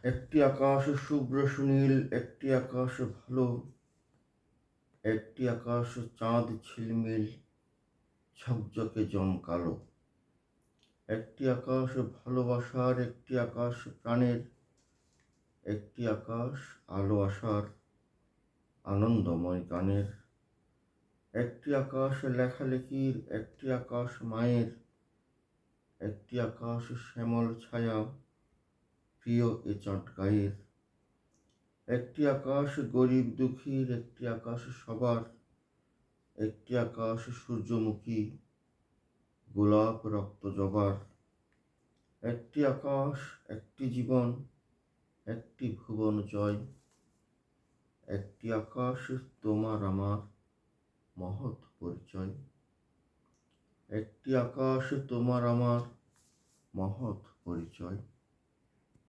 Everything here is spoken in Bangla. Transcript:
একটি আকাশ শুভ্র সুনীল, একটি আকাশ ভালো, একটি আকাশ চাঁদ ঝিলমিল ঝকঝকে জমকালো। একটি আকাশ ভালোবাসার, একটি আকাশ প্রাণের, একটি আকাশ আলো আসার আনন্দময় গানের। একটি আকাশ লেখালেখির, একটি আকাশ মায়ের, একটি আকাশ শ্যামল ছায়া প্রিয় এ চাঁদ গায়ের। একটি আকাশ গরিব দুঃখীর, একটি আকাশ সবার, একটি আকাশ সূর্যমুখী গোলাপ রক্ত জবার। একটি আকাশ, একটি জীবন, একটি ভুবন জয়। একটি আকাশ তোমার আমার মহৎ পরিচয়। একটি আকাশ তোমার আমার মহৎ পরিচয়।